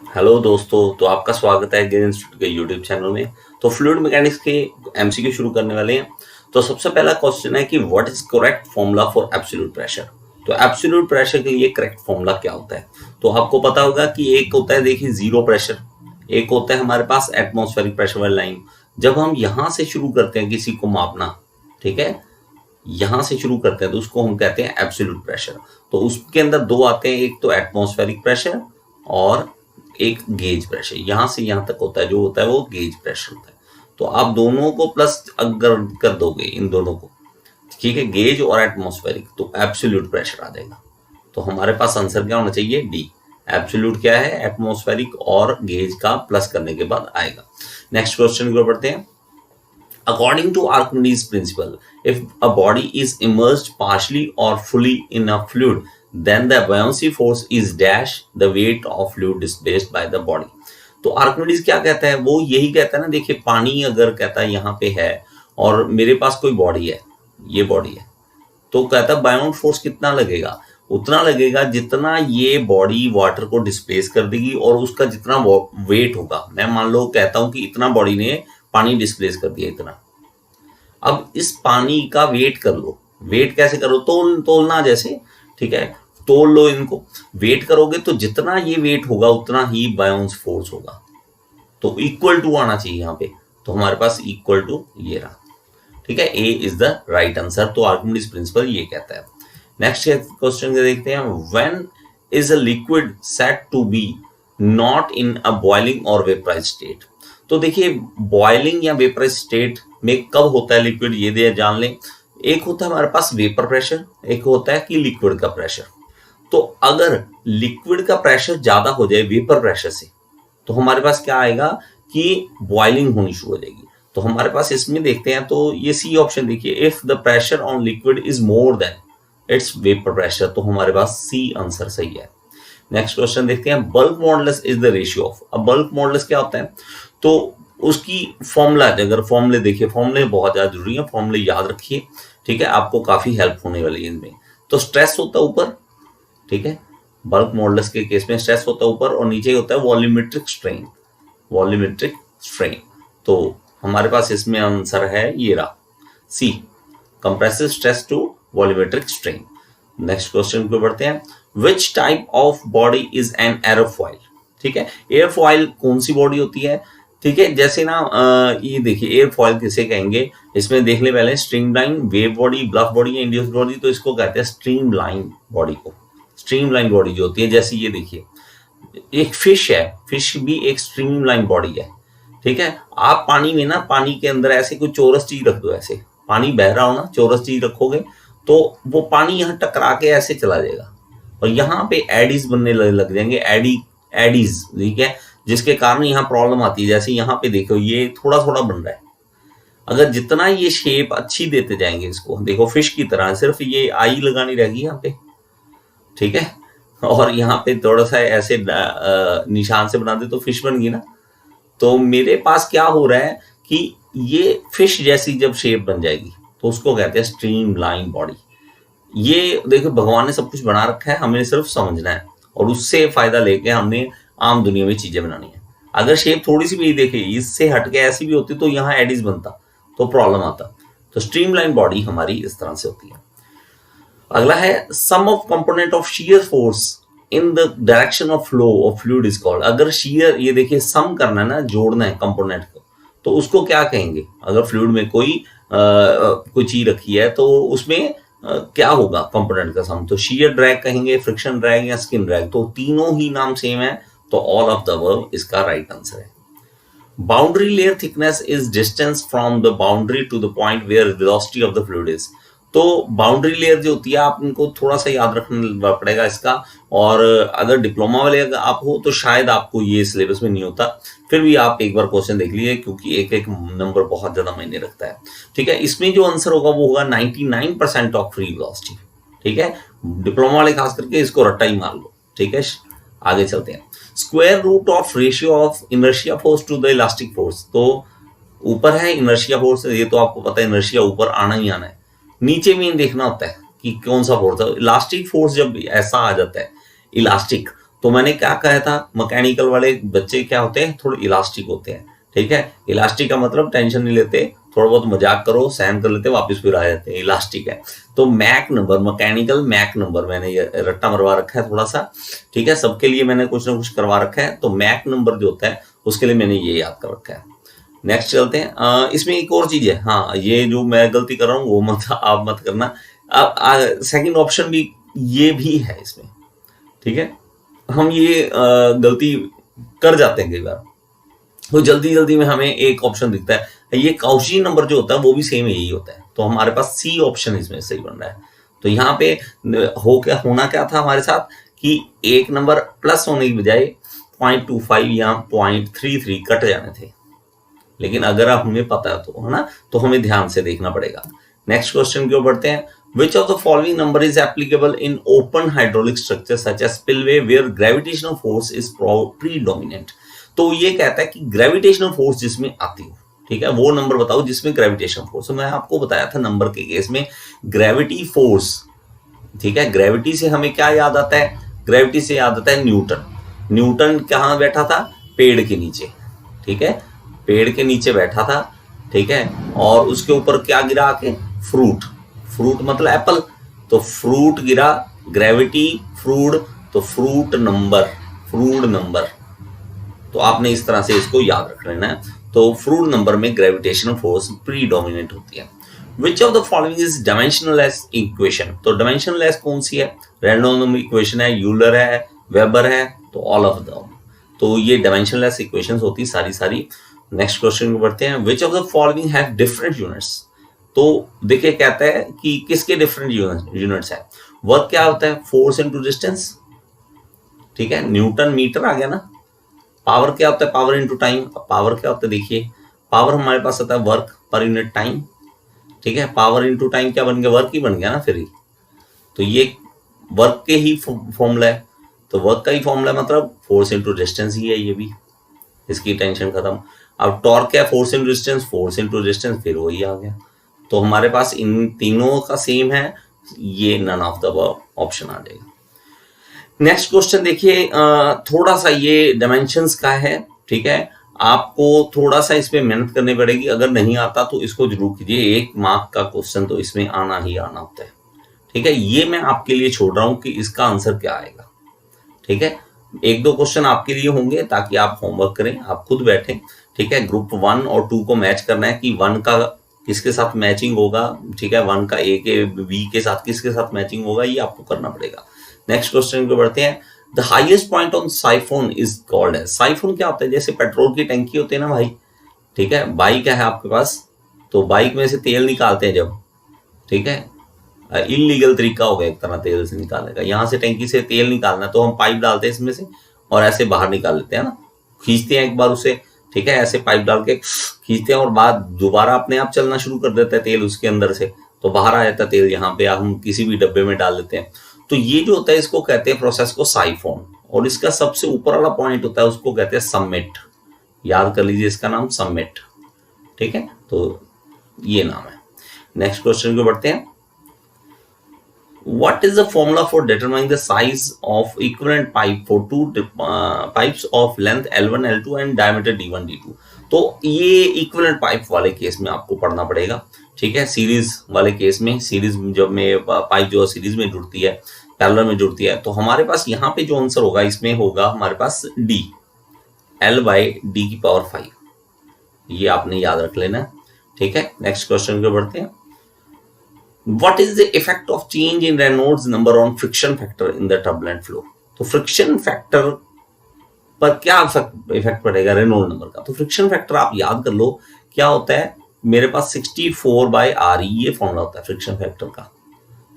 Hello दोस्तों, तो आपका स्वागत है गेन इंस्टीट्यूट के यूट्यूब चैनल में। तो फ्लूइड मैकेनिक्स के एमसीक्यू शुरू करने वाले हैं। तो सबसे पहला क्वेश्चन है कि what is correct formula for absolute pressure. तो एब्सोल्यूट प्रेशर के लिए करेक्ट फॉर्मूला क्या होता है? तो आपको पता होगा कि एक होता है, देखिए, जीरो प्रेशर, एक होता है हमारे पास एटमॉस्फेरिक प्रेशर वाली लाइन। जब हम यहां से शुरू करते हैं किसी को मापना, ठीक है, यहां से शुरू करते हैं तो उसको हम कहते हैं एब्सोल्यूट प्रेशर। तो उसके अंदर दो आते हैं, एक तो एटमॉस्फेरिक प्रेशर और एक गेज प्रेशर। यहां से यहां तक होता है, जो होता है वो गेज प्रेशर होता है। तो आप दोनों को प्लस अगर कर दोगे, इन दोनों को, ठीक है, गेज और एटमॉस्फेरिक, तो एब्सोल्यूट प्रेशर आ जाएगा। तो हमारे पास आंसर क्या होना चाहिए? डी। एब्सोल्यूट क्या है? एटमॉस्फेरिक और गेज का प्लस करने के बाद आएगा। नेक्स्ट क्वेश्चन की ओर बढ़ते हैं। According to Archimedes' principle, if a body is immersed partially or fully in a fluid, then the buoyancy force is dash the weight of fluid displaced by the body. तो Archimedes क्या कहता है? वो यही कहता है ना, देखिए, पानी अगर कहता है यहाँ पे है और मेरे पास कोई बॉडी है, ये बॉडी है, तो कहता है बायोंट फोर्स कितना लगेगा? उतना लगेगा जितना ये बॉडी वाटर को डिस्प्लेस कर देगी और उसका जितना वेट होगा। मैं मान लो कहता हूं कि इतना बॉडी ने पानी डिस्प्लेस कर दिया, इतना। अब इस पानी का वेट कर लो। वेट कैसे करो? तोलना जैसे, ठीक है, तोल लो इनको। वेट करोगे तो जितना ये वेट होगा उतना ही बायोन्स फोर्स होगा। तो इक्वल टू आना चाहिए यहाँ पे। तो हमारे पास इक्वल टू ये रहा, ठीक है। A is the right answer. तो आर्किमिडीज प्रिंसिपल ये कहता है। नेक्स्ट क्वेश्चन देखते हैं। When is a liquid set to be not in a boiling और वेपराइज स्टेट। तो देखिए, बॉइलिंग या वेपराइज स्टेट में कब होता है लिक्विड, ये दे जान लें। एक होता है हमारे पास वेपर प्रेशर, एक होता है कि लिक्विड का प्रेशर। तो अगर लिक्विड का प्रेशर ज्यादा हो जाए वेपर प्रेशर से, तो हमारे पास क्या आएगा कि बॉइलिंग होनी शुरू हो जाएगी। तो हमारे पास इसमें देखते हैं, तो ये सी ऑप्शन देखिए, if the pressure on liquid is more than it's vapour pressure. तो हमारे पास सी आंसर सही है। नेक्स्ट क्वेश्चन देखते हैं। Bulk modulus is the ratio of. अब बल्क मॉडुलस क्या होता है? तो उसकी फॉर्मूला, अगर फॉर्मूले देखिए, फॉर्मूले बहुत ज्यादा जरूरी है, फॉर्मूले याद रखिए, ठीक है, आपको काफी हेल्प होने वाली है इनमें। तो स्ट्रेस होता है ऊपर, ठीक है, बल्क मॉडुलस के केस में स्ट्रेस होता है ऊपर, और नीचे होता है वॉल्यूमेट्रिक स्ट्रेन। Volumetric strain. तो हमारे पास इसमें आंसर है ये रहा, C, compressive stress to volumetric strain. Next question पे बढ़ते हैं। Which type of body is an aerofoil. ठीक है, एयरफॉइल कौन सी बॉडी होती है? ठीक है, जैसे ना ये देखिए, एयरफॉइल किसे कहेंगे, इसमें देख ले पहले। Streamline, wave body, bluff body या इंड्यूस्ड बॉडी। तो इसको कहते हैं स्ट्रीमलाइन बॉडी को। स्ट्रीमलाइन बॉडी जो होती है, जैसे ये देखिए, एक फिश है, फिश भी एक स्ट्रीमलाइन बॉडी है, ठीक है। आप पानी में ना, पानी के अंदर ऐसे कोई चौरस चीज रख दो, ऐसे पानी बह रहा हो ना, चौरस चीज रखोगे तो वो पानी यहाँ टकरा के ऐसे चला जाएगा और यहाँ पे एडीज बनने लग जाएंगे, एडीज, ठीक है, जिसके कारण यहाँ प्रॉब्लम आती है। जैसे यहाँ पे देखो, ये थोड़ा थोड़ा बन रहा है। अगर जितना ये शेप अच्छी देते जाएंगे इसको, देखो फिश की तरह, सिर्फ ये आई लगानी रहेगी यहाँ पे, ठीक है, और यहाँ पे थोड़ा सा ऐसे निशान से बना दे तो फिश बन गई ना। तो मेरे पास क्या हो रहा है कि ये फिश जैसी जब शेप बन जाएगी तो उसको कहते हैं स्ट्रीमलाइन बॉडी। ये देखो, भगवान ने सब कुछ बना रखा है, हमें सिर्फ समझना है और उससे फायदा लेके हमने आम दुनिया में चीजें बनानी है। अगर शेप थोड़ी सी भी देखे, इससे हटके ऐसी भी होती तो यहाँ एडिस बनता तो प्रॉब्लम आता। तो स्ट्रीमलाइन बॉडी हमारी इस तरह से होती है। अगला है, sum of component of shear force in the direction of flow of fluid is called. अगर शियर, ये देखिए, सम करना है ना, जोड़ना है कंपोनेंट को, तो उसको क्या कहेंगे? अगर फ्लूइड में कोई चीज रखी है तो उसमें क्या होगा कंपोनेंट का सम? तो शियर ड्रैग कहेंगे, फ्रिक्शन ड्रैग या स्किन ड्रैग। तो तीनों ही नाम सेम है, तो ऑल ऑफ द अबव इसका राइट आंसर है। Boundary layer thickness is distance from the boundary to the point where velocity of the fluid is. तो बाउंड्री लेयर जो होती है, आप इनको थोड़ा सा याद रखना पड़ेगा इसका। और अगर डिप्लोमा वाले आप हो तो शायद आपको ये सिलेबस में नहीं होता, फिर भी आप एक बार क्वेश्चन देख लीजिए, क्योंकि एक एक नंबर बहुत ज्यादा मायने रखता है, ठीक है। इसमें जो आंसर होगा वो होगा 99% ऑफ फ्री वेलोसिटी, ठीक है। डिप्लोमा वाले खास करके इसको रट्टा ही मार लो, ठीक है। आगे चलते हैं। Square root of ratio of inertia force to the elastic force. तो ऊपर है इनर्शिया फोर्स, ये तो आपको पता है, इनर्शिया ऊपर आना ही आना है। नीचे में देखना होता है कि कौन सा फोर्स है। इलास्टिक फोर्स जब ऐसा आ जाता है, इलास्टिक, तो मैंने क्या कहा था, मैकेनिकल वाले बच्चे क्या होते हैं, थोड़े इलास्टिक होते हैं, ठीक है। इलास्टिक का मतलब टेंशन नहीं लेते, थोड़ा बहुत मजाक करो, सहन कर लेते, वापस फिर आ जाते हैं, इलास्टिक है। तो Mach number, mechanical Mach number, मैंने ये रट्टा मरवा रखा है थोड़ा सा, ठीक है, सबके लिए मैंने कुछ ना कुछ करवा रखा है। तो मैक नंबर जो होता है उसके लिए मैंने ये याद कर रखा है। नेक्स्ट चलते हैं। इसमें एक और चीज है, हाँ, ये जो मैं गलती कर रहा हूँ वो मत आप मत करना। सेकंड ऑप्शन भी ये भी है इसमें, ठीक है। हम ये गलती कर जाते हैं कई बार, तो जल्दी जल्दी में हमें एक ऑप्शन दिखता है, ये काउची नंबर जो होता है वो भी सेम यही होता है। तो हमारे पास सी ऑप्शन इसमें सही बन रहा है। तो यहाँ पे होना क्या था हमारे साथ कि एक नंबर प्लस होने की बजाय 0.25 या 0.33 कट जाने थे, लेकिन अगर हमें पता है तो, है ना, तो हमें ध्यान से देखना पड़ेगा। नेक्स्ट क्वेश्चन की ओर बढ़ते हैं। Which of the following number is applicable in open hydraulic structure such as spillway where gravitational force is predominant? तो ये कहता है कि ग्रेविटेशनल फोर्स जिसमें आती हो, ठीक है, वो नंबर बताओ जिसमें ग्रेविटेशनल फोर्स। तो मैं आपको बताया था नंबर के केस में ग्रेविटी फोर्स, ठीक है। ग्रेविटी से हमें क्या याद आता है, ग्रेविटी से याद आता है न्यूटन। न्यूटन कहाँ बैठा था, पेड़ के नीचे, ठीक है, पेड़ के नीचे बैठा था, ठीक है, और उसके ऊपर क्या गिरा आके, फ्रूट, फ्रूट मतलब एप्पल, तो फ्रूट गिरा, ग्रेविटी फ्रूट, तो फ्रूट नंबर, तो आपने इस तरह से इसको याद रख लेना है। तो फ्रूट नंबर में ग्रेविटेशनल फोर्स प्रीडोमिनेट होती है। Which of the following is dimensionless equation? तो डायमेंशनलेस कौन सी है, रैंडम इक्वेशन है, यूलर है, वेबर है, तो ऑल ऑफ द, तो ये डायमेंशनलेस इक्वेशंस होती सारी। नेक्स्ट क्वेश्चन को बढ़ते हैं। Which of the following have different units? तो देखिए कहता है कि किसके डिफरेंट यूनिट्स है। वर्क क्या होता है, फोर्स इनटू डिस्टेंस, ठीक है, न्यूटन मीटर आ गया ना। पावर क्या होता है, पावर इनटू टाइम। पावर क्या होता है, देखिए पावर हमारे पास आता है वर्क पर यूनिट टाइम, ठीक है, पावर इनटू टाइम क्या बन गया, वर्क ही बन गया ना फिर ही। तो ये वर्क के ही फॉर्मूला है, तो वर्क का ही फॉर्मूला मतलब फोर्स इनटू डिस्टेंस ही है ये भी, इसकी टेंशन खत्म। अब टॉर्क क्या, फोर्स इनटू डिस्टेंस, फिर वही आ गया। तो हमारे पास इन तीनों का सेम है, ये नन ऑफ द ऑप्शन आ जाएगा। नेक्स्ट क्वेश्चन देखिए, थोड़ा सा ये डायमेंशंस का है, ठीक है, आपको थोड़ा सा इसमें मेहनत करनी पड़ेगी, अगर नहीं आता तो इसको जरूर कीजिए। 1 मार्क का क्वेश्चन तो इसमें आना ही आना होता है, ठीक है। ये मैं आपके लिए छोड़ रहा हूं कि इसका आंसर क्या आएगा, ठीक है। 1-2 क्वेश्चन आपके लिए होंगे ताकि आप होमवर्क करें, आप खुद बैठें, ठीक है। ग्रुप 1 और 2 को मैच करना है कि 1 का किसके साथ मैचिंग होगा, ठीक है, 1 का ए के बी के साथ किसके साथ मैचिंग होगा, ये आपको करना पड़ेगा। नेक्स्ट क्वेश्चन को बढ़ते हैं। The highest point on siphon is called है। साइफोन क्या होता है, जैसे पेट्रोल की टंकी होती है ना भाई, ठीक है, बाइक है आपके पास, तो बाइक में से तेल निकालते हैं जब, ठीक है, इलीगल तरीका हो गया एक तरह तेल से निकालने का। यहाँ से टंकी से तेल निकालना है तो हम पाइप डालते हैं इसमें से और ऐसे बाहर निकाल लेते हैं ना, खींचते हैं एक बार उसे, ठीक है, ऐसे पाइप डाल के खींचते हैं और बाद दोबारा अपने आप चलना शुरू कर देता है तेल उसके अंदर से, तो बाहर आ जाता है तेल, यहाँ पे हम किसी भी डब्बे में डाल देते हैं। तो ये जो होता है इसको कहते हैं प्रोसेस को साइफोन, और इसका सबसे ऊपर वाला पॉइंट होता है उसको कहते हैं सबमिट। याद कर लीजिए इसका नाम सबमिट, ठीक है, तो ये नाम है। नेक्स्ट क्वेश्चन को बढ़ते हैं। What is the formula for determining the size of equivalent pipe for two pipes of length L1, L2 and diameter D1, D2? तो ये इक्विवेलेंट पाइप वाले केस में आपको पढ़ना पड़ेगा, ठीक है। सीरीज वाले केस में, सीरीज जब में पाइप जो सीरीज में जुड़ती है, पैरेलल में जुड़ती है, तो हमारे पास यहाँ पे जो आंसर होगा इसमें होगा हमारे पास D, L/D⁵, ये आपने याद रख लेना, ठीक है। नेक्स्ट क्वेश्चन को बढ़ते हैं। What is the effect of change in Reynolds number on friction factor in the turbulent flow? तो फ्रिक्शन फैक्टर पर क्या इफेक्ट पड़ेगा रेनॉल्ड नंबर का? तो फ्रिक्शन फैक्टर आप याद कर लो क्या होता है, मेरे पास 64/RE ये फॉर्मूला होता है फ्रिक्शन फैक्टर का,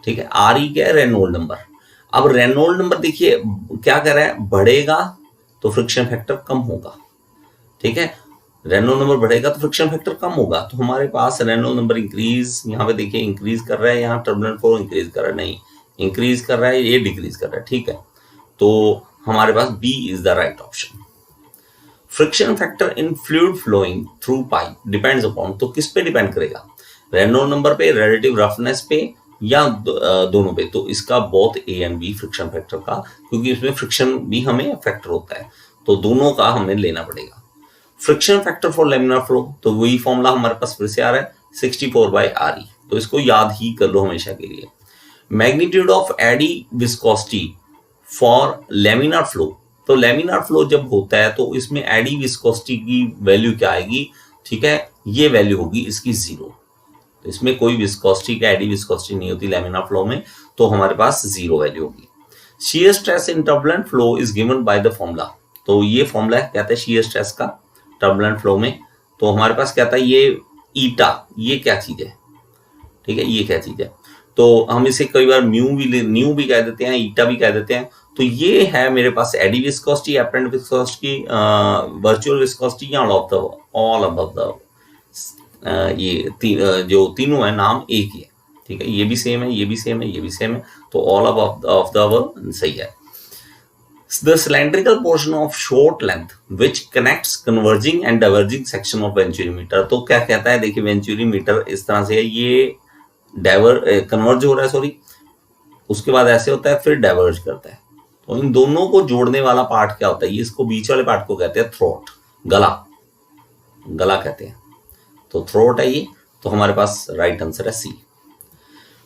ठीक है। RE क्या है, रेनॉल्ड नंबर। अब रेनॉल्ड नंबर देखिए क्या कर रहा है, बढ़ेगा तो फ्रिक्शन फैक्टर कम होगा, ठीक है। रेनॉल्ड नंबर बढ़ेगा तो फ्रिक्शन फैक्टर कम होगा, तो हमारे पास रेनॉल्ड नंबर इंक्रीज, यहाँ पे देखिए इंक्रीज कर रहा है, यहाँ टर्बुलेंट फ्लो इंक्रीज कर रहा है, नहीं इंक्रीज कर रहा है, ये डिक्रीज कर रहा है, ठीक है। तो हमारे पास B is the right option. Friction factor in fluid flowing through pipe depends upon, तो किस पे डिपेंड करेगा, रेनॉल्ड नंबर पे, रिलेटिव रफनेस पे, या दोनों पे, तो इसका both A and B friction factor का, क्योंकि इसमें फ्रिक्शन भी हमें फैक्टर होता है, तो दोनों का हमें लेना पड़ेगा। Friction factor for laminar flow, तो वही फॉर्मूला हमारे पास फिर से आ रहा है 64/RE, तो इसको याद ही कर लो हमेशा के लिए। Magnitude of eddy viscosity for laminar flow, तो लेमिनार फ्लो जब होता है तो इसमें एडी विस्कोसिटी की वैल्यू क्या आएगी, ठीक है, ये वैल्यू होगी इसकी 0। तो इसमें कोई विस्कोसिटी का एडी विस्कोसिटी नहीं होती लेमिनार फ्लो में, तो हमारे पास 0 वैल्यू होगी। Shear stress in turbulent flow is given by the formula, तो ये फॉर्मूला क्या है शियर स्ट्रेस का टर्बुलेंट फ्लो में, तो हमारे पास क्या था ये ईटा, ये क्या चीज है, ठीक है, ये क्या चीज है, तो हम इसे कई बार न्यू भी कह देते हैं, ईटा भी कह देते हैं। तो ये है मेरे पास eddy viscosity, apparent viscosity, virtual viscosity या ऑल अबव द, ये जो तीनों है नाम एक ही है, ठीक है, ये भी सेम है, ये भी सेम है, ये भी सेम है, तो ऑल अबव द सही है। The cylindrical portion of short length which connects converging and diverging section of venturimeter, तो क्या कहता है, देखिए वेंचुरीमीटर इस तरह से है, ये कन्वर्ज हो रहा है, सॉरी, उसके बाद ऐसे होता है, फिर डाइवर्ज करता है, तो इन दोनों को जोड़ने वाला पार्ट क्या होता है, ये इसको बीच वाले पार्ट को कहते हैं थ्रोट, गला कहते हैं, तो थ्रोट है ये, तो हमारे पास राइट आंसर है C.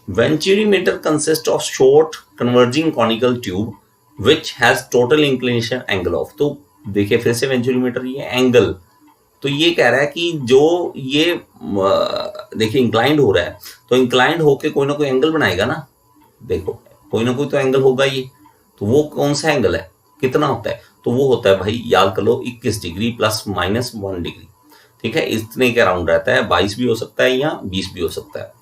Venturimeter consist of short converging conical tube which has total inclination angle of, तो देखिए फिर से वेंचुरीमीटर ये एंगल, तो ये कह रहा है कि जो ये देखिए इंक्लाइंड हो रहा है, तो इंक्लाइंड होके कोई ना कोई एंगल बनाएगा ना, देखो कोई ना कोई तो एंगल होगा ये, तो वो कौन सा एंगल है, कितना होता है, तो वो होता है भाई याद कर लो 21 डिग्री प्लस माइनस 1 डिग्री, ठीक है, इतने के अराउंड रहता है, 22 भी हो सकता है या 20 भी हो सकता है।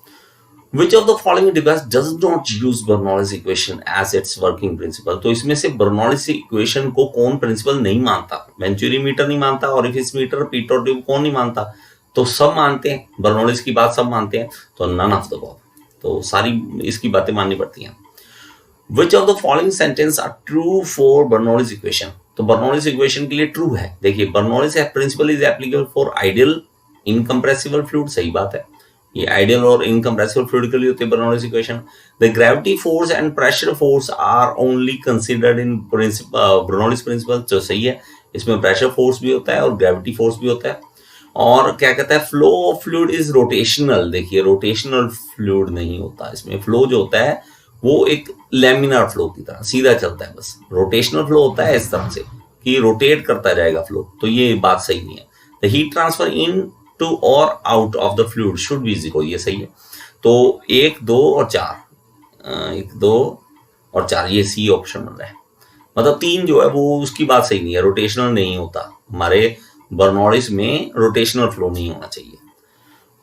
Which of the following device does not use Bernoulli's equation as its working principle, तो इसमें से बर्नौलिस इक्वेशन को कौन प्रिंसिपल नहीं मानता, वेंचुरीमीटर नहीं मानता, ऑरिफिस मीटर, पीटोर ट्यूब कौन नहीं मानता, तो सब मानते हैं, बर्नौलिस की बात सब मानते हैं, तो नन ऑफ द अबव, तो सारी इसकी बातें माननी पड़ती हैं। Which of the following sentence are true for Bernoulli's equation, तो बर्नौलिस इक्वेशन के लिए ट्रू है, देखिए Bernoulli's principle is applicable for ideal incompressible fluid, सही बात है, ये आइडियल और इनकम्प्रेसिबल फ्लूइड के लिए होती है Bernoulli's equation. The gravity force and pressure force are only considered in Bernoulli's principle, तो सही है, इसमें प्रेशर फोर्स भी होता है और ग्रेविटी फोर्स भी होता है। और क्या कहता है, flow of fluid is rotational, देखिए रोटेशनल फ्लूइड नहीं होता, इसमें फ्लो जो होता है वो एक लेमिनार फ्लो की तरह सीधा चलता है, बस रोटेशनल फ्लो होता है इस तरह से कि रोटेट करता जाएगा फ्लो, तो ये बात सही नहीं है। The heat transfer into और out of the fluid should be 0, ये सही है, तो 1, 2 और 4, 1, 2 और 4 ये सी ऑप्शन बन रहा है, मतलब 3 जो है वो उसकी बात सही नहीं है, रोटेशनल नहीं होता, हमारे बर्नौलिस में रोटेशनल फ्लो नहीं होना चाहिए।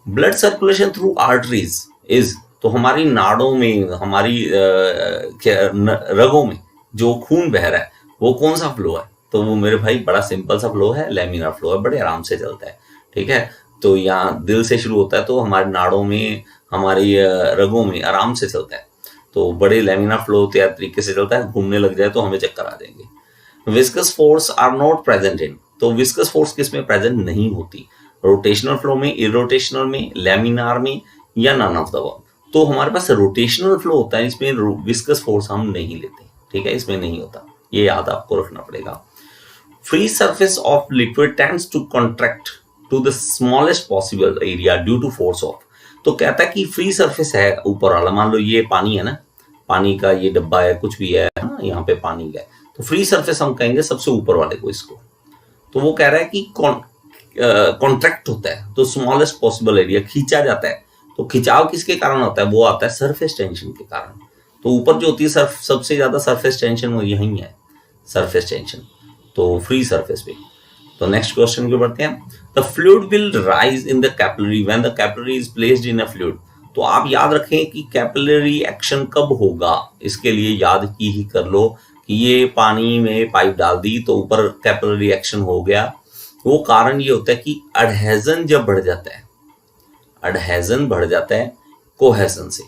Blood circulation through arteries is, तो हमारी नाड़ों में, हमारी रगों में जो खून बह रहा है वो कौन सा फ्लो है, तो वो मेरे भाई बड़ा सिंपल सा फ्लो है, लेमिनार फ्लो है, बड़े आराम से चलता है, ठीक है, तो यहाँ दिल से शुरू होता है, तो हमारे नाड़ों में, हमारी रगों में आराम से चलता है, तो बड़े लेमिनार फ्लो तैयार तरीके से चलता है, घूमने लग जाए तो हमें चक्कर आ जाएंगे। Viscous force are not present in, तो विस्कस फोर्स किसमें प्रेजेंट नहीं होती, रोटेशनल फ्लो में, इरोटेशनल में, लेमिनार में या नन ऑफ द अबव, तो हमारे पास रोटेशनल फ्लो होता है, इसमें विस्कस फोर्स हम नहीं लेते, ठीक है, इसमें नहीं होता, ये याद आपको रखना पड़ेगा। Free surface of liquid tends to contract to the smallest possible area due to force of, तो कहता है कि फ्री सरफेस है ऊपर वाला, मान लो ये पानी है ना, पानी का ये डब्बा है, कुछ भी है ना, यहाँ पे पानी का है, तो फ्री सरफेस हम कहेंगे सबसे ऊपर वाले को, इसको, तो वो कह रहा है कि कॉन्ट्रैक्ट होता है, तो स्मॉलेस्ट पॉसिबल एरिया खींचा जाता है, तो खिंचाव किसके कारण होता है, वो आता है सरफेस टेंशन के कारण, तो ऊपर जो होती है सबसे ज्यादा सरफेस टेंशन वो यही है, सरफेस टेंशन, तो फ्री सरफेस पे। तो नेक्स्ट क्वेश्चन को बढ़ते हैं। The fluid will rise in the capillary when the capillary is placed in a fluid, तो आप याद रखें कि कैपिलरी एक्शन कब होगा, इसके लिए याद की ही कर लो कि ये पानी में पाइप डाल दी तो ऊपर कैपिलरी एक्शन हो गया, वो कारण ये होता है कि अडहेजन जब बढ़ जाता है, अडहेजन बढ़ जाता है कोहेजन से,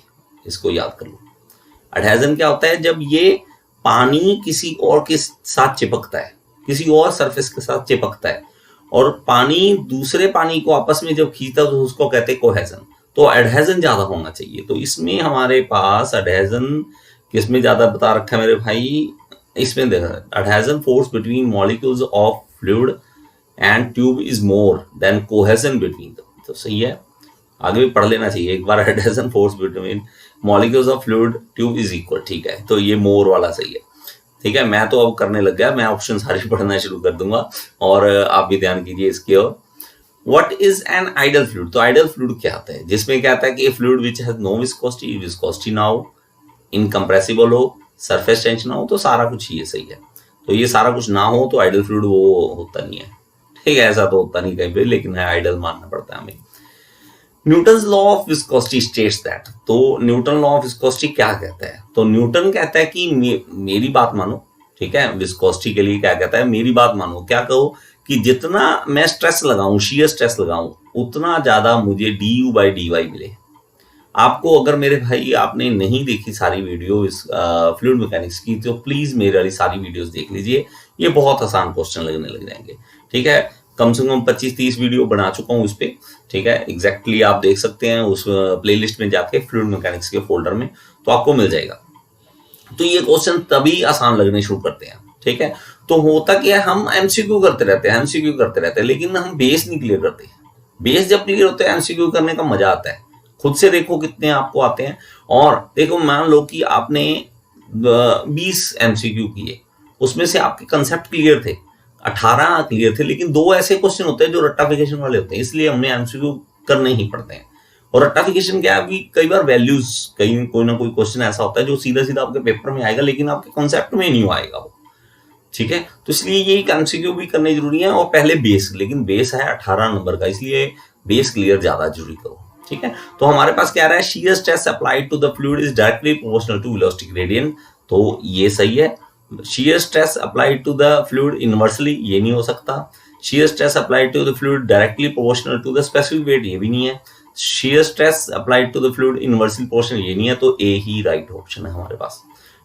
इसको याद कर लो। अडहेजन क्या होता है, जब ये पानी किसी और के साथ चिपकता है, किसी और सरफेस के साथ चिपकता है, और पानी दूसरे पानी को आपस में जब खींचता है तो उसको कहते हैं कोहेजन, तो एडहेजन ज्यादा होना चाहिए। तो इसमें हमारे पास एडहेजन किसमें ज्यादा बता रखा है मेरे भाई, इसमें देखा adhesion force between molecules of fluid and tube is more than cohesion between them. तो सही है, आगे भी पढ़ लेना चाहिए एक बार, adhesion force between molecules of fluid tube is equal, ठीक है, तो ये मोर वाला सही है। ठीक है, मैं तो अब करने लग गया, मैं ऑप्शन सारी पढ़ना शुरू कर दूंगा और आप भी ध्यान कीजिए इसकी ओर। What is an ideal fluid, तो आइडल फ्लूइड क्या होता है, जिसमें क्या आता है कि fluid which has no viscosity, viscosity ना हो, इनकम्प्रेसिबल हो, सरफेस टेंशन ना हो, तो सारा कुछ ये सही है। तो ये सारा कुछ ना हो तो आइडल फ्लूइड वो होता नहीं है, ठीक है, ऐसा तो होता नहीं कहीं पे, लेकिन आइडल मानना पड़ता है हमें। Newton's law of viscosity states that, तो न्यूटन लॉ ऑफ विस्कोसिटी क्या कहता है, तो न्यूटन कहता है कि मेरी बात मानो, ठीक है, विस्कोसिटी के लिए क्या कहता है, मेरी बात मानो, क्या कहो कि जितना मैं स्ट्रेस लगाऊं, शियर स्ट्रेस लगाऊं, उतना ज्यादा मुझे du/dy मिले। आपको अगर मेरे भाई आपने नहीं देखी सारी वीडियो इस फ्लूइड मैकेनिक्स की, तो प्लीज मेरी वाली सारी वीडियोस देख लीजिए, ये बहुत आसान क्वेश्चन लगने लग जाएंगे। ठीक है, कम से कम 25-30 वीडियो बना चुका हूँ उस पर, ठीक है, एग्जैक्टली आप देख सकते हैं उस प्लेलिस्ट में जाके फ्लूइड मैकेनिक्स के फोल्डर में, तो आपको मिल जाएगा। तो ये क्वेश्चन तभी आसान लगने शुरू करते हैं, ठीक है। तो होता क्या है, हम एमसीक्यू करते रहते हैं, लेकिन हम बेस नहीं क्लियर करते। बेस जब क्लियर होते हैं एमसीक्यू करने का मजा आता है। खुद से देखो कितने आपको आते हैं, और देखो मान लो कि आपने 20 एमसीक्यू किए, उसमें से आपके कंसेप्ट क्लियर थे, 18 क्लियर थे, लेकिन 2 ऐसे क्वेश्चन होते हैं जो रट्टाफिकेशन वाले होते हैं, इसलिए हमने एमसीक्यू करने ही पड़ते हैं। और रट्टाफिकेशन क्या है, कई बार वैल्यूज, कहीं कोई ना कोई क्वेश्चन ऐसा होता है जो सीधा सीधा आपके पेपर में आएगा, लेकिन आपके कॉन्सेप्ट में नहीं आएगा वो, ठीक है। तो इसलिए ये एमसीक्यू भी करने जरूरी है, और पहले बेस, लेकिन बेस है 18 नंबर का, इसलिए बेस क्लियर ज्यादा जरूरी करो, ठीक है। तो हमारे पास क्या रहा है, shear stress applied to the fluid is directly proportional to velocity gradient, तो ये सही है। Shear stress applied to the fluid inversely, ये नहीं हो सकता। Shear stress applied to the fluid directly proportional to the specific weight, ये भी नहीं है। Shear stress applied to the fluid inversely proportional, ये नहीं है, तो ए ही राइट ऑप्शन है हमारे पास,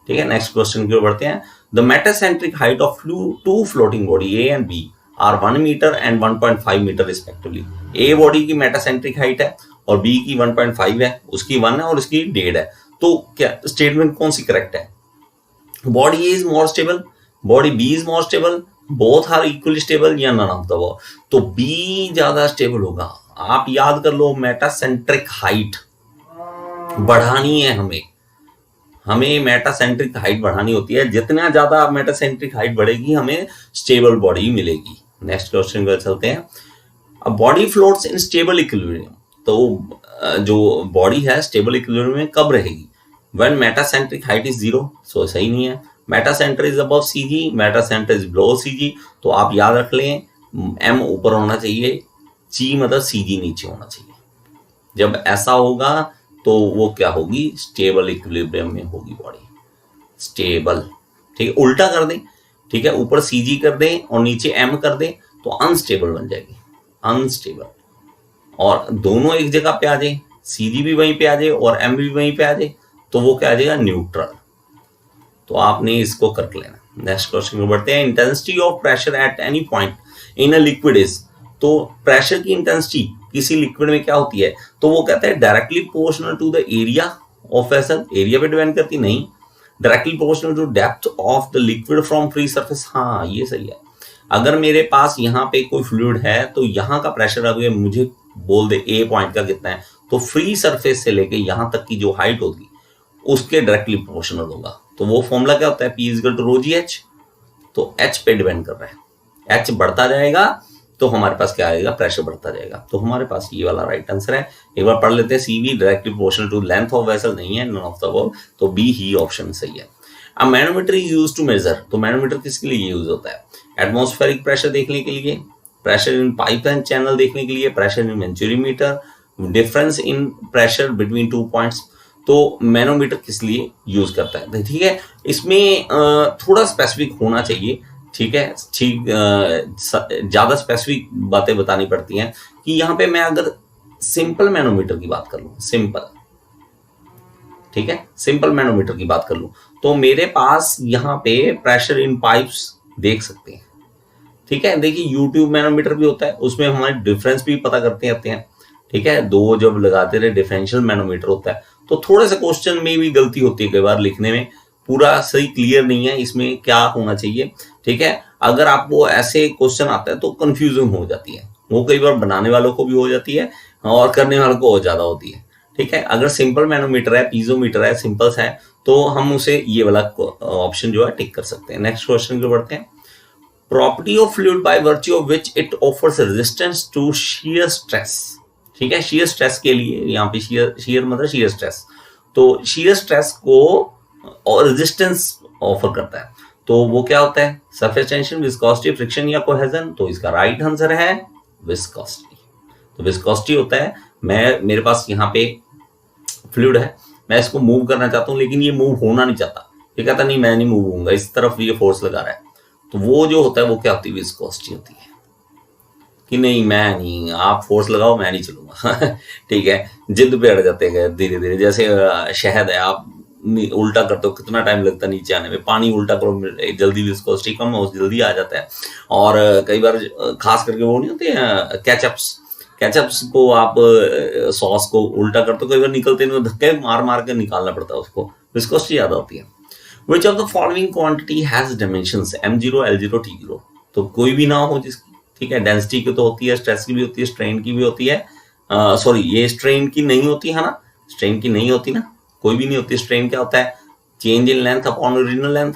ठीक है। नेक्स्ट क्वेश्चन की ओर बढ़ते हैं। The metacentric height of two floating body A and B are 1 metre and 1.5 metre respectively. A body की मेटासेंट्रिक हाइट है और बी की 1.5 है, उसकी 1 है और इसकी 1.5 है, तो क्या स्टेटमेंट कौन सी करेक्ट है? Body A is more stable, body B is more stable, both are equally stable, या नन ऑफ द अबव, तो बी ज्यादा स्टेबल होगा। आप याद कर लो, मेटासेंट्रिक हाइट बढ़ानी है हमें मेटासेंट्रिक हाइट बढ़ानी होती है, जितना ज्यादा मेटासेंट्रिक हाइट बढ़ेगी हमें स्टेबल बॉडी मिलेगी। नेक्स्ट क्वेश्चन पर चलते हैं। अब body floats in stable equilibrium, तो जो बॉडी है स्टेबल इक्विलिब्रियम में कब रहेगी? व्हेन मेटासेंट्रिक हाइट इज 0, सो सही नहीं है। Meta centre is above CG, Meta centre is below CG, तो आप याद रख लें एम ऊपर होना चाहिए, जी मतलब सीजी नीचे होना चाहिए। जब ऐसा होगा तो वो क्या होगी, स्टेबल इक्विलिब्रियम में होगी बॉडी, स्टेबल, ठीक है। उल्टा कर दें, ठीक है, ऊपर सीजी कर दें और नीचे एम कर दें तो अनस्टेबल बन जाएगी, अनस्टेबल। और दोनों एक जगह पे आ जाए, सीजी भी वहीं पे आ जाए और एम भी वहीं पे आ जाए, तो वो क्या आ जाएगा, न्यूट्रल। तो आपने इसको कर लेना। नेक्स्ट क्वेश्चन को बढ़ते हैं। Intensity of pressure at any point in a liquid is, तो प्रेशर की इंटेंसिटी किसी लिक्विड में क्या होती है, तो वो कहता है directly proportional to the area of vessel, area पे डिपेंड करती नहीं, directly proportional to depth of the liquid from free surface. हाँ ये सही है। अगर मेरे पास यहाँ पे कोई फ्लूइड है तो यहाँ का प्रेशर अगर मुझे बोल दे ए पॉइंट का कितना है, तो फ्री सरफेस से लेके यहाँ तक की जो हाइट होगी उसके डायरेक्टली प्रोपोर्शनल होगा। तो वो फॉर्मूला क्या होता है, P equal to rho g h, तो H पे डिपेंड कर रहा है, H बढ़ता जाएगा तो हमारे पास क्या आएगा, प्रेशर बढ़ता जाएगा। तो हमारे पास ये वाला राइट आंसर है। एक बार पढ़ लेते हैं, CV directly proportional to length of vessel नहीं है, नन ऑफ द अबव, तो बी ही ऑप्शन सही है। अब manometer is used to measure, तो मैनोमीटर किसके लिए यूज होता है, एटमॉस्फेरिक प्रेशर देखने के लिए, pressure in pipe and channel देखने के लिए, pressure in venturimeter, difference in pressure between 2 points. तो मैनोमीटर किस लिए यूज करता है, ठीक है। इसमें थोड़ा स्पेसिफिक होना चाहिए, ठीक है, ठीक, ज्यादा स्पेसिफिक बातें बतानी पड़ती हैं कि यहाँ पे मैं अगर सिंपल मैनोमीटर की बात कर लूं, सिंपल, ठीक है, सिंपल मैनोमीटर की बात कर लूं, तो मेरे पास यहाँ पे प्रेशर इन पाइप्स देख सकते हैं, ठीक है। देखिए यूट्यूब मैनोमीटर भी होता है, उसमें हमारे डिफरेंस भी पता करते हैं, ठीक है, दो जब लगाते रहे डिफरेंशियल मैनोमीटर होता है, तो थोड़ा सा क्वेश्चन में भी गलती होती है कई बार लिखने में, पूरा सही क्लियर नहीं है इसमें क्या होना चाहिए। ठीक है, अगर आपको ऐसे क्वेश्चन आता है तो कंफ्यूजन हो जाती है, वो कई बार बनाने वालों को भी हो जाती है और करने वालों को और ज्यादा होती है। ठीक है, अगर सिंपल मैनोमीटर है, पीजोमीटर है, सिंपल सा है, तो हम उसे ये वाला ऑप्शन जो है टिक कर सकते हैं। नेक्स्ट क्वेश्चन को बढ़ते हैं। Property of fluid by virtue of which it offers resistance to shear stress. ठीक है, शियर स्ट्रेस के लिए यहाँ पे शियर मतलब शियर स्ट्रेस, तो शियर स्ट्रेस को और रेजिस्टेंस ऑफर करता है, तो वो क्या होता है? सरफेस टेंशन, विस्कोसिटी, फ्रिक्शन या कोहेजन। तो इसका राइट आंसर है विस्कोसिटी। तो विस्कोसिटी होता है, मेरे पास यहाँ पे फ्लूइड है, मैं इसको मूव करना चाहता हूँ लेकिन ये मूव होना नहीं चाहता, ये कहता नहीं मैं नहीं मूव होऊंगा, इस तरफ ये फोर्स लगा रहा है, तो वो जो होता है वो क्या होती है? विस्कोसिटी होती है कि नहीं मैं नहीं, आप फोर्स लगाओ मैं नहीं चलूंगा। ठीक है, जिद पे अड़ जाते हैं धीरे धीरे, जैसे शहद है, आप उल्टा करते हो कितना टाइम लगता है नीचे आने में, पानी उल्टा करो जल्दी विस्कोसिटी कम हो जल्दी आ जाता है। और कई बार खास करके वो नहीं होते हैं कैचअप्स को, आप सॉस को उल्टा करते हो, कई बार निकलते नहीं, धक्के मार मार के निकालना पड़ता है उसको, विस्कोसिटी ज्यादा होती है। Which of the following quantity has dimensions m0, l0, t0? तो कोई भी ना हो जिसकी, ठीक है, डेंसिटी की तो होती है, स्ट्रेस की भी होती है, स्ट्रेन की भी होती है, सॉरी ये स्ट्रेन की नहीं होती है ना, स्ट्रेन की नहीं होती ना, कोई भी नहीं होती। स्ट्रेन क्या होता है? Change in length upon original length.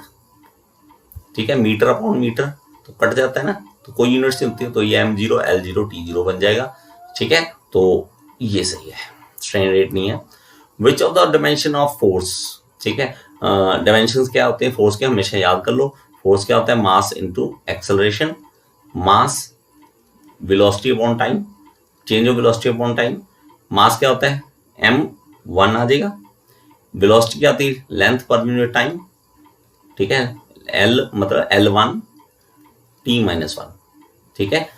ठीक है, मीटर अपॉन मीटर, तो कट जाता है ना, तो कोई यूनिट्स नहीं होती है, तो ये m0, l0, t0 बन जाएगा। ठीक है, तो ये सही है, स्ट्रेन रेट नहीं है। Which of the dimension of force, ठीक है, डायमेंशंस क्या होते हैं फोर्स के, हमेशा याद कर लो। फोर्स क्या होता है? Mass into acceleration, mass velocity upon time, change of velocity upon time. Mass क्या होता है? m1 आ जाएगा, वेलोसिटी क्या आती है? Length per unit time. ठीक है, l मतलब l1 t-1। ठीक है,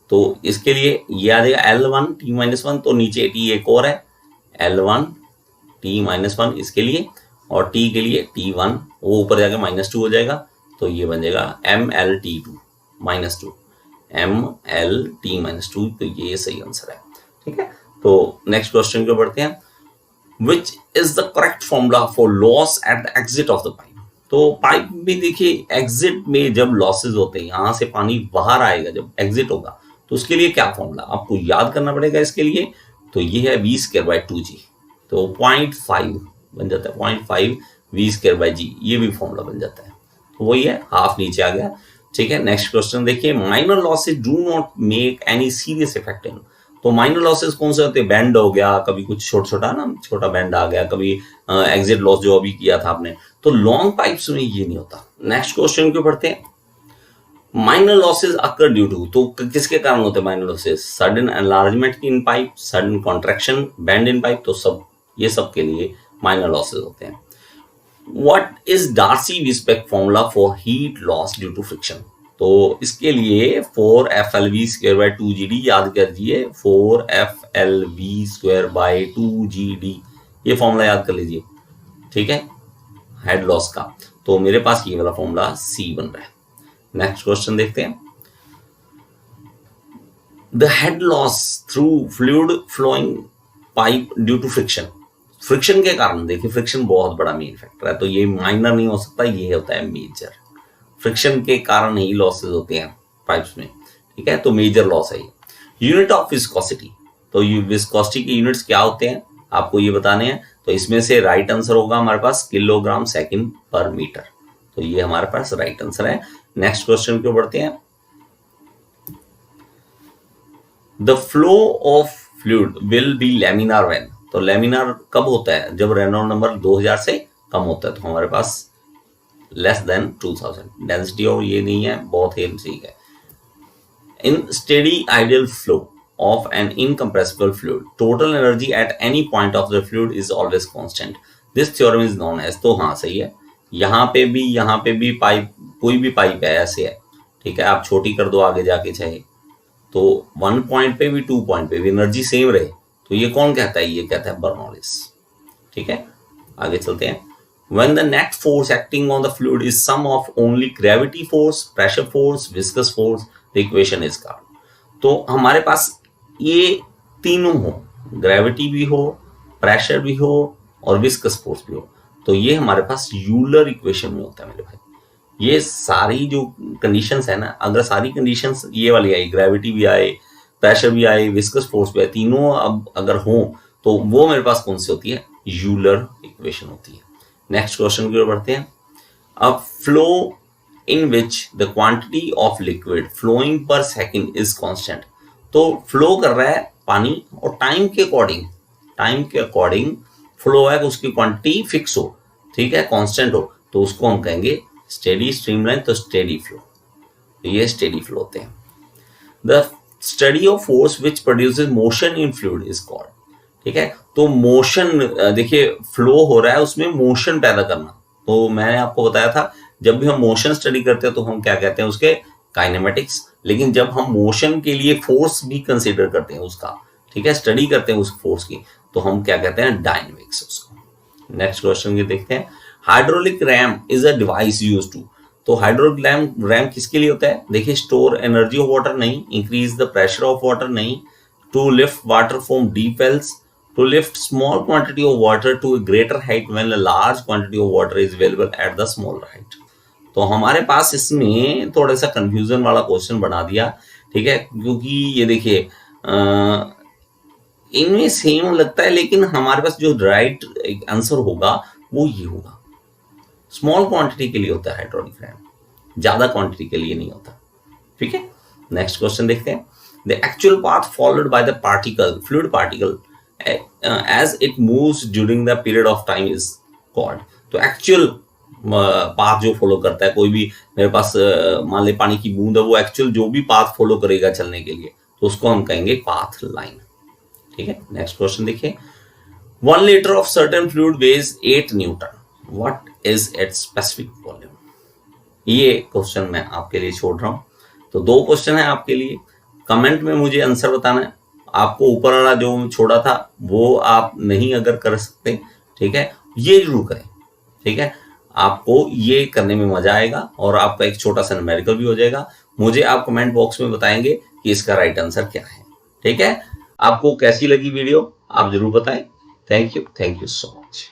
तो इसके लिए ये आ जाएगा l1 t-1, तो नीचे t एक और है l1 t-1 इसके लिए, और t के लिए t1, वो ऊपर जाके -2 हो जाएगा, तो ये बन जाएगा mlt2 -2, mlt-2, तो ये सही आंसर है। ठीक है, तो नेक्स्ट क्वेश्चन को बढ़ते हैं। Which is the correct formula for loss at the exit of the pipe? तो पाइप में देखिए एग्जिट में जब लॉसेज होते हैं, यहां से पानी बाहर आएगा, जब एग्जिट होगा, तो उसके लिए क्या फॉर्मूला आपको याद करना पड़ेगा इसके लिए, तो ये है v²/2g, तो 0.5 बन जाता है, 0.5 v²/g, ये भी फॉर्मूला बन जाता है, तो वही है, हाफ नीचे आ गया। ठीक है, नेक्स्ट क्वेश्चन देखिए। Minor losses do not make any serious effect in, तो माइनर लॉसेज कौन से होते हैं? बैंड हो गया, कभी कुछ छोटा छोटा ना, छोटा बैंड आ गया, कभी एग्जिट लॉस जो अभी किया था आपने, तो लॉन्ग पाइप्स में ये नहीं होता। नेक्स्ट क्वेश्चन को पढ़ते हैं। Minor losses occur due to, तो किसके कारण होते हैं minor losses? Sudden enlargement in pipe, sudden contraction, bend in pipe, तो सब ये सब के लिए माइनर लॉसेज होते हैं। What is Darcy Weisbach formula for heat loss due to friction? तो इसके लिए 4FLV²/2GD याद करिए, 4FLV²/2GD, ये फॉर्मूला याद कर लीजिए। ठीक है, हेड लॉस का, तो मेरे पास ये वाला फॉर्मूला C बन रहा है। नेक्स्ट क्वेश्चन देखते हैं। The head loss through fluid flowing pipe due to friction, friction के कारण, देखिए फ्रिक्शन बहुत बड़ा मेन फैक्टर है, तो ये माइनर नहीं हो सकता, ये होता है मेजर। फ्रिक्शन के कारण ही लॉसेज होते हैं पाइप्स में। ठीक है, तो मेजर लॉस है ये। यूनिट ऑफ विस्कोसिटी, तो विस्कोसिटी के यूनिट्स क्या होते हैं आपको ये बताने हैं, तो इसमें से राइट आंसर होगा हमारे पास किलोग्राम सेकंड पर मीटर, तो ये हमारे पास राइट आंसर है। नेक्स्ट क्वेश्चन को बढ़ते हैं। The flow of fluid will be laminar when, तो लैमिनार कब होता है? जब रेनॉल्ड नंबर 2000 से कम होता है, तो हमारे पास लेस देन 2000 डेंसिटी, और ये नहीं है, बहुत ही ठीक है। In steady ideal flow of an incompressible fluid, total energy at any point of the fluid is always constant, this theorem is known as, तो हाँ सही है। यहाँ पे भी पाइप, कोई भी पाइप है ऐसे है, ठीक है, आप छोटी कर दो आगे जाके चाहे, तो 1 पॉइंट पे भी 2 पॉइंट पे भी एनर्जी सेम रहे, तो ये कौन कहता है? ये कहता है बर्नौलिस। ठीक है, आगे चलते हैं। When the net force acting on the fluid is sum of only gravity force, pressure force, viscous force, the equation is called। तो हमारे पास ये तीनों हो, ग्रेविटी भी हो, प्रेशर भी हो और विस्कस फोर्स भी हो, तो ये हमारे पास यूलर इक्वेशन में होता है मेरे भाई। ये सारी जो कंडीशंस है ना, अगर सारी कंडीशंस ये वाली आई, ग्रेविटी भी आए, प्रेशर भी आए, विस्कस फोर्स भी आए, तीनों अब अगर हो तो वो मेरे पास कौन सी होती है, यूलर इक्वेशन होती है। नेक्स्ट क्वेश्चन की ओर बढ़ते हैं। अब flow in which the quantity of liquid flowing per second is constant. तो फ्लो कर रहा है पानी और टाइम के अकॉर्डिंग फ्लो है, उसकी क्वांटिटी फिक्स हो, ठीक है, कांस्टेंट हो, तो उसको हम कहेंगे स्टेडी स्ट्रीमलाइन, तो स्टेडी फ्लो, ये स्टेडी फ्लो होते हैं। The study of force which produces motion in fluid is called, ठीक है। तो मोशन, देखिए फ्लो हो रहा है, उसमें मोशन पैदा करना, तो मैंने आपको बताया था जब भी हम मोशन स्टडी करते हैं तो हम क्या कहते हैं उसके, काइनेमेटिक्स। लेकिन जब हम मोशन के लिए फोर्स भी कंसीडर करते हैं उसका, ठीक है, स्टडी करते हैं उस फोर्स की, तो हम क्या कहते हैं, डायनेमिक्स उसको। नेक्स्ट क्वेश्चन ये देखते हैं। Hydraulic ram is a device used to, तो हाइड्रोलिक रैम किसके लिए होता है, देखिए स्टोर एनर्जी ऑफ वाटर नहीं, increase the pressure of water नहीं, to lift water from deep wells, to lift small quantity of water to a greater height when a large quantity of water is available at the smaller height। तो हमारे पास इसमें थोड़ा सा confusion वाला question बना दिया, ठीक है, क्योंकि ये देखिए इनमें सेम लगता है, लेकिन हमारे पास जो राइट आंसर होगा वो ये होगा, स्मॉल क्वांटिटी के लिए होता है हाइड्रोलिक रैम, ज्यादा क्वांटिटी के लिए नहीं होता, ठीक है। नेक्स्ट क्वेश्चन देखते हैं। The actual path followed by the particle, fluid particle, as it moves during the period of time is called। तो एक्चुअल पाथ जो फॉलो करता है, कोई भी मेरे पास मान ले पानी की बूंद है, वो एक्चुअल जो भी पाथ फॉलो करेगा चलने के लिए, तो उसको हम कहेंगे पाथ लाइन, ठीक है। नेक्स्ट क्वेश्चन देखिए। 1 liter of certain fluid weighs 8 Newton, what is its specific volume। ये क्वेश्चन मैं आपके लिए छोड़ रहा हूं, तो 2 क्वेश्चन है आपके लिए, कमेंट में मुझे आंसर बताना है। आपको ऊपर वाला जो छोड़ा था वो आप नहीं अगर कर सकते, ठीक है, ये जरूर करें, ठीक है, आपको ये करने में मजा आएगा और आपका एक छोटा सा न्यूमेरिकल भी हो जाएगा। मुझे आप कमेंट बॉक्स में बताएंगे कि इसका राइट आंसर क्या है, ठीक है। आपको कैसी लगी वीडियो आप जरूर बताएं। Thank you so much.